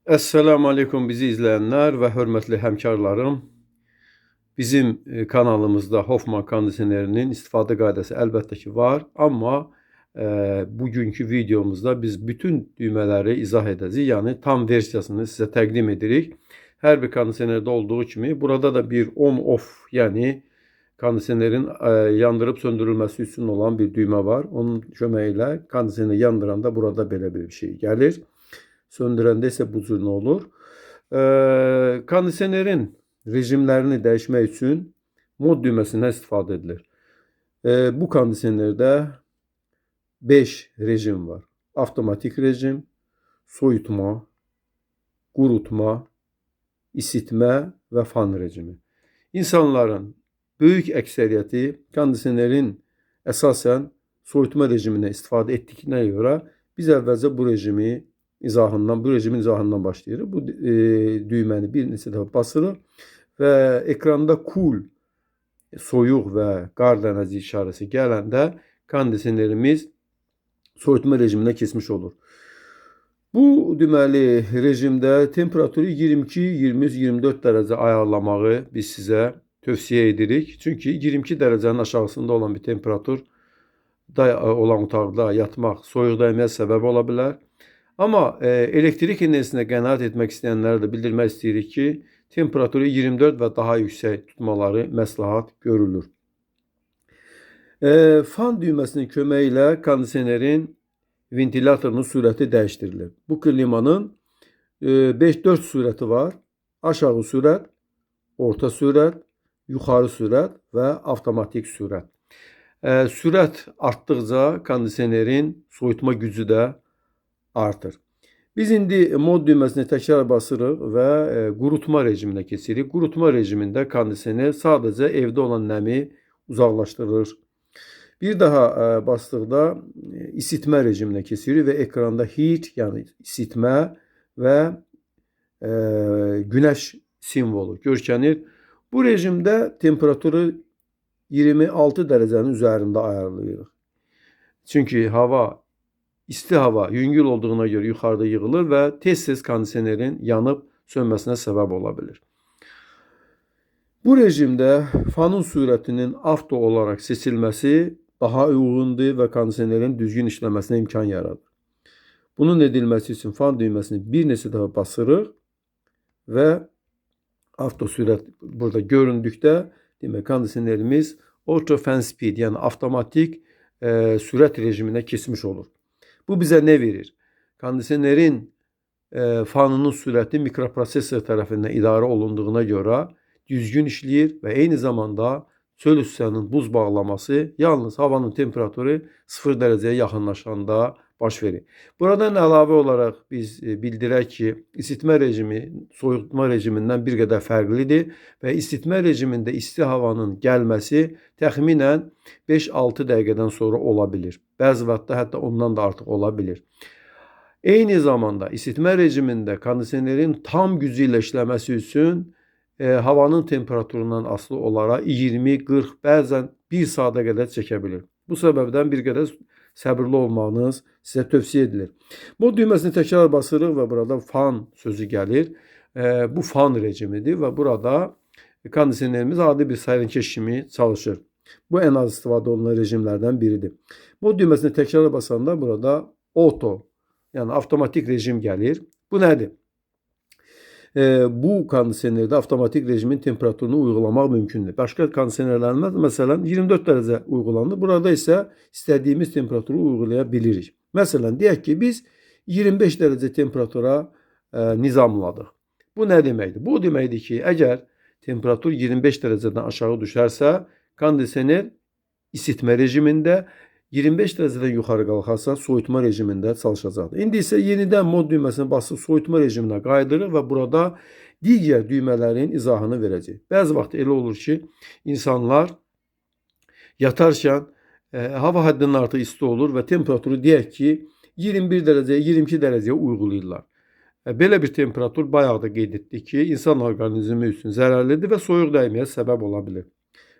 Esselamu Aleyküm bizi izleyenler ve hürmetli hemkarlarım. Bizim kanalımızda Hoffman kondisionerinin istifadə qaydası əlbəttə ki var. Amma bugünkü videomuzda biz bütün düymələri izah edəcəyik. Yəni tam versiyasını sizə təqdim edirik. Hər bir kondisionerdə olduğu kimi burada da bir on-off, yəni kondisionerin yandırıb söndürülməsi üçün olan bir düymə var. Onun köməyi ilə kondisioneri yandıranda burada belə bir şey gəlir. Söndürəndə isə bu cür nə olur? Kondisionerin rejimlərini dəyişmək üçün mod düyməsindən istifadə edilir. Bu kondisionerdə 5 rejim var. Avtomatik rejim, soyutma, qurutma, isitmə və fan rejimi. İnsanların böyük əksəriyyəti kondisionerin əsasən soyutma rejiminə istifadə etdiklərinə görə biz əvvəlcə bu rejimin izahından başlayırıq. Bu düyməni bir neçə dəfə basırıq və ekranda cool, soyuq və qar dənəzi işarəsi gələndə kondisionerimiz soyutma rejiminə keçmiş olur. Bu deməli rejimdə temperaturu 22, 23, 24 dərəcə ayarlamağı biz sizə tövsiyə edirik. Çünki 22 dərəcənin aşağısında olan bir temperaturda olan otaqda yatmaq soyuq dəyməyə səbəb ola bilər. Amma elektrik enerjisinə qənaət etmək istəyənlərə də bildirmək istəyirik ki, temperaturu 24 və daha yüksək tutmaları məsləhət görülür. Fan düyməsinin köməyi ilə kondisionerin ventilatorunun sürəti dəyişdirilir. Bu klimanın 5-4 sürəti var. Aşağı sürət, orta sürət, yuxarı sürət və avtomatik sürət. Sürət artdıqca kondisionerin soyutma gücü də artır. Biz indi mod düyməsini təkrar basırıq və qurutma rejiminə keçirik. Qurutma rejimində kondisioner sadəcə evdə olan nəmi uzaqlaşdırır. Bir daha basdıqda isitmə rejiminə keçirik və ekranda heat, yəni isitmə və günəş simvolu görkənir. Bu rejimdə temperaturu 26 dərəcənin üzərində ayarlayırıq. Çünki isti hava yüngül olduğuna görə yuxarıda yığılır və tez-tez kondisionerin yanıb sönməsinə səbəb ola bilir. Bu rejimdə fanın sürətinin avto olaraq seçilməsi daha uyğundur və kondisionerin düzgün işləməsinə imkan yaradır. Bunun edilməsi üçün fan düyməsini bir neçə dəfə basırıq və avto sürət burada göründükdə demək kondisionerimiz auto fan speed, yəni avtomatik sürət rejiminə keçmiş olur. Bu bizə nə verir? Kondisionerin fanının sürəti mikroprosesor tərəfindən idarə olunduğuna görə düzgün işləyir və eyni zamanda çöl üssənin buz bağlaması yalnız havanın temperaturu 0 dərəcəyə yaxınlaşanda baş verir. Buradan əlavə olaraq biz bildirək ki, isitmə rejimi soyutma rejimindən bir qədər fərqlidir və isitmə rejimində isti havanın gəlməsi təxminən 5-6 dəqiqədən sonra ola bilir. Bəzi vaxtda hətta ondan da artıq ola bilir. Eyni zamanda isitmə rejimində kondisionerin tam gücü ilə işləməsi üçün havanın temperaturundan asılı olaraq 20-40, bəzən 1 saata qədər çəkə bilir. Bu səbəbdən bir qədər səbirli olmağınız sizə tövsiyə edilir. Mod düyməsini təkrar basırıq və burada fan sözü gəlir. Bu fan rejimidir və burada kondisionerimiz adi bir sayğınkeş kimi çalışır. Bu ən az istifadə olunan rejimlərdən biridir. Mod düyməsini təkrar basanda burada auto, yəni avtomatik rejim gəlir. Bu nədir? Bu kondisionerdə avtomatik rejimin temperaturunu uygulamaq mümkündür. Başqa kondisionerlərdə məsələn 24 dərəcə uygulanır. Burada isə istədiyimiz temperaturu uygulaya bilirik. Məsələn, deyək ki, biz 25 dərəcə temperatura nizamladıq. Bu nə deməkdir? Bu deməkdir ki, əgər temperatur 25 dərəcədən aşağı düşərsə, kondisioner isitmə rejimində, 25 dərəcədən yuxarı qalxarsa soyutma rejimində çalışacaqdır. İndi isə yenidən mod düyməsini basıb soyutma rejiminə qaydırıq və burada digər düymələrin izahını verəcək. Bəzi vaxt elə olur ki, insanlar yatarkən hava həddindən artıq isti olur və temperaturu deyək ki, 21 dərəcəyə, 22 dərəcəyə uyğulayırlar. Belə bir temperatur bayaq da qeyd etdik ki, insan orqanizmi üçün zərərlidir və soyuq dəyməyə səbəb ola bilir.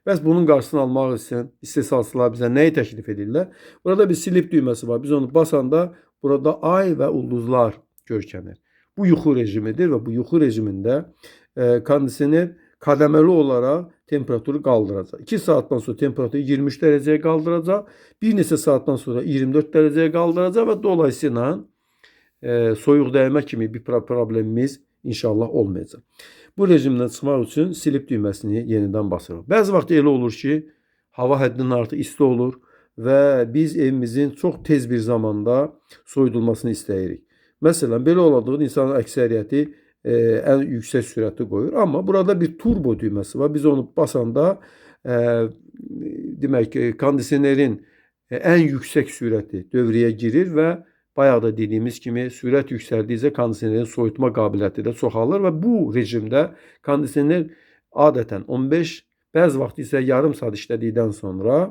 Bəs bunun qarşısını almaq üçün istehsalçılar bizə nəyi təklif edirlər? Burada bir silip düyməsi var. Biz onu basanda burada ay və ulduzlar görkənir. Bu yuxu rejimidir və bu yuxu rejimində kondisioner kadəməli olaraq temperaturu qaldıracaq. 2 saatdan sonra temperaturu 23 dərəcəyə qaldıracaq. Bir neçə saatdan sonra 24 dərəcəyə qaldıracaq və dolayısıyla soyuq dəymə kimi bir problemimiz inşallah olmayacaq. Bu rejimdən çıxmaq üçün silip düyməsini yenidən basırıq. Bəzi vaxt elə olur ki, hava həddindən artıq isti olur və biz evimizin çox tez bir zamanda soyudulmasını istəyirik. Məsələn, belə olanda insanın əksəriyyəti en yüksek sürəti qoyur. Amma burada bir turbo düyməsi var. Biz onu basanda demək ki, kondisionerin en yüksek sürəti dövrəyə girir və bayaq da dediyimiz kimi sürət yüksəldikcə kondisionerin soyutma qabiliyyəti də çoxalır və bu rejimdə kondisioner adətən 15, bəzi vaxt isə yarım saat işlədikdən sonra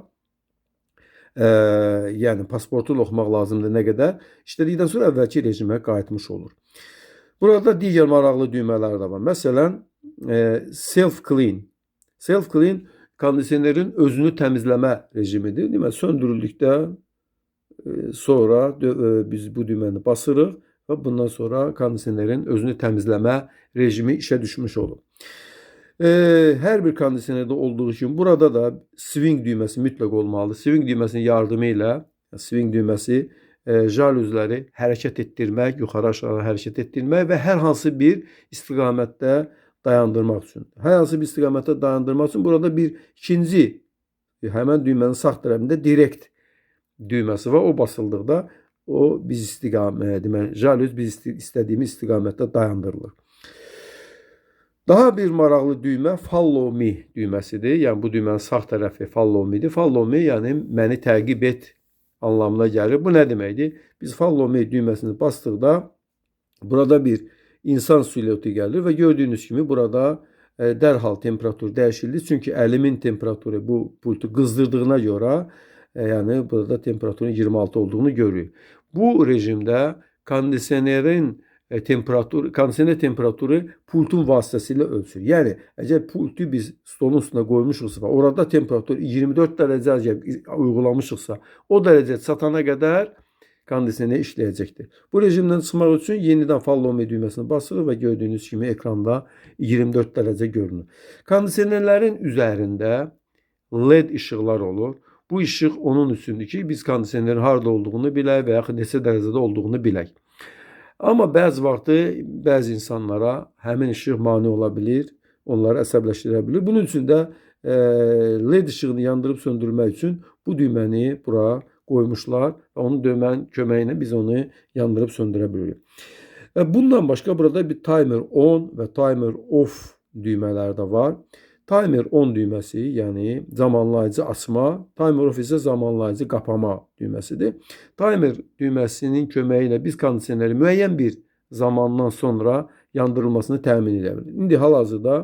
yəni pasportu oxumaq lazımdır nə qədər işlədikdən sonra əvvəlki rejimə qayıtmış olur. Burada digər maraqlı düymələr də var. Məsələn, self clean. Self clean kondisionerin özünü təmizləmə rejimidir. Demək, söndürüldükdən sonra biz bu düyməni basırıq və bundan sonra kondisionerin özünü təmizləmə rejimi işə düşmüş olur. Hər bir kondisionerdə olduğu kimi burada da swing düyməsi mütləq olmalıdır. Swing düyməsinin yardımı ilə swing düyməsi jaluzları hərəkət etdirmək, yuxarı aşağı hərəkət etdirmək və hər hansı bir istiqamətdə dayandırmaq üçün. Hər hansı bir istiqamətdə dayandırmaq üçün burada bir ikinci həmən düymənin sağ tərəfində direkt düyməsi var. O basıldıqda o biz demək jaluz biz istədiyimiz istiqamətdə dayandırılır. Daha bir maraqlı düymə follow me düyməsidir. Yəni bu düymənin sağ tərəfi follow me'dir. Follow me yəni məni təqib et anlamına gəlir. Bu nə deməkdir? Biz follow me düyməsini basdıqda burada bir insan silueti gəlir və gördüyünüz kimi burada dərhal temperatur dəyişildi. Çünki əlimin temperaturu bu pultu qızdırdığına görə yəni burada temperaturun 26 olduğunu görürük. Bu rejimdə kondisioner temperaturu pultun vasitəsilə ölçür. Yəni əgər pultu biz stolun üstünə qoymuşuqsa, orada temperatur 24 dərəcə uygulamışıqsa, o dərəcə çatana qədər kondisioner işləyəcəkdir. Bu rejimdən çıxmaq üçün yenidən follow me düyməsini basırıq və gördüyünüz kimi ekranda 24 dərəcə görünür. Kondisionerlərin üzərində LED işıqlar olur. Bu işıq onun üçündür ki, biz kondisionerin harda olduğunu bilək və yaxud neçə dərəcədə olduğunu bilək. Amma bəzi vaxtı bəzi insanlara həmin işıq mane ola bilir, onları əsəbləşdirə bilir. Bunun üçün də LED işığını yandırıb söndürmək üçün bu düyməni bura qoymuşlar və onun düymənin köməyi ilə biz onu yandırıb söndürə bilirik. Bundan başqa burada bir timer on və timer off düymələri də var. Timer on düyməsi, yəni zamanlayıcı açma, timer off isə zamanlayıcı qapama düyməsidir. Timer düyməsinin köməyi ilə biz kondisioneri müəyyən bir zamandan sonra yandırılmasını təmin edə bilirik. İndi hal-hazırda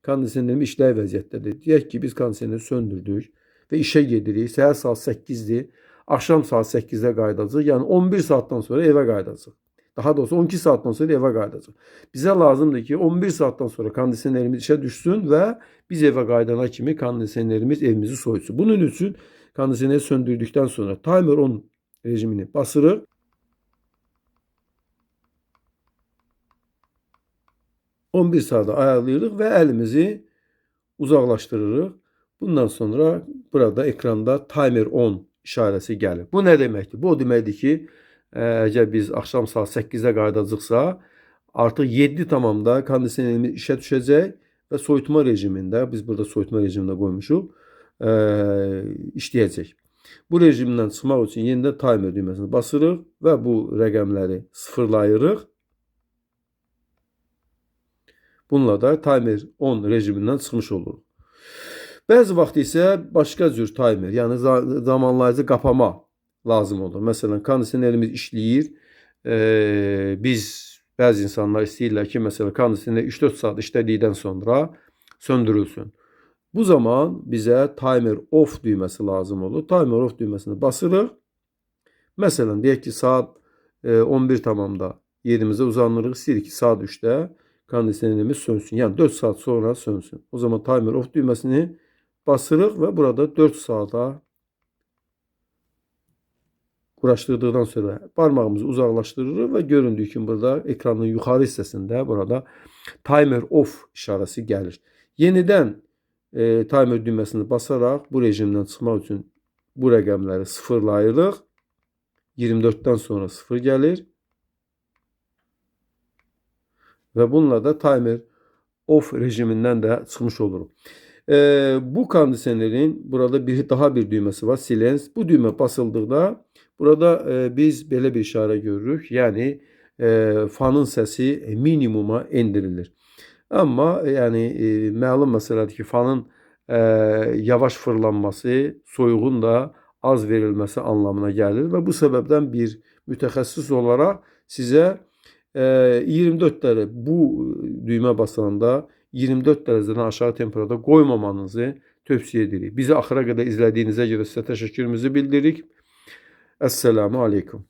kondisionerimiz işləyə vəziyyətdədir. Deyək ki, biz kondisioneri söndürdük və işə gedirik. Səhər saat 8-dir, axşam saat 8-də qayıdacaq. Yəni 11 saatdan sonra evə qayıdacaq. Daha doğrusu 12 saatdan sonra evə qayıdacaq. Bizə lazımdır ki 11 saatdan sonra kondisionerimiz işə düşsün və biz evə qayıdana kimi kondisionerimiz evimizi soyutsun. Bunun üçün kondisioneri söndürdükdən sonra timer on rejimini basırıq. ...11 saate ayarlayırıq və əlimizi uzaqlaşdırırıq. Bundan sonra burada ekranda timer on işarəsi gəlir. Bu nə deməkdir? Bu o deməkdir ki, əgər biz axşam saat 8-də qayıdacaqsa, artıq 7 tamamda kondisionerimiz işə düşəcək və soyutma rejimində, biz burada soyutma rejimində qoymuşuq, işləyəcək. Bu rejimdən çıxmaq üçün yenidən timer düyməsini basırıq və bu rəqəmləri sıfırlayırıq. Bununla da timer 10 rejimindən çıxmış oluruq. Bəzi vaxt isə başqa cür timer, yəni zamanlayıcı qapama lazım olur. Məsələn, kondisionerimiz işləyir. Biz bəzi insanlar istəyirlər ki, məsələn, kondisioner 3-4 saat işlədikdən sonra söndürülsün. Bu zaman bizə timer off düyməsi lazım olur. Timer off düyməsini basırıq. Məsələn, deyək ki, saat 11 tamamda yerimizə uzanırıq. İstəyirik ki, saat 3-də kondisionerimiz sönsün. Yəni 4 saat sonra sönsün. O zaman timer off düyməsini basırıq və burada 4 saata quraşdırdıqdan sonra barmağımızı uzaqlaşdırırıq və göründüyü kimi burada ekranın yuxarı hissəsində burada timer off işarəsi gəlir. Yenidən timer düyməsini basaraq bu rejimdən çıxmaq üçün bu rəqəmləri sıfırlayırıq. 24-dən sonra 0 gəlir. Və bununla da timer off rejimindən də çıxmış oluruq. Bu kondisionerin burada daha bir düyməsi var, silence. Bu düymə basıldıqda burada biz belə bir işarə görürük. Yəni fanın səsi minimuma endirilir. Amma yəni məlum məsələdir ki, fanın yavaş fırlanması soyuğun da az verilməsi anlamına gəlir və bu səbəbdən bir mütəxəssis olaraq sizə 24 dərəcə bu düymə basanda 24 dərəcədən aşağı temperaturda qoymamanızı tövsiyə edirik. Bizi axıra qədər izlədiyinizə görə sizə təşəkkürümüzü bildiririk. Əssəlamu aleykum.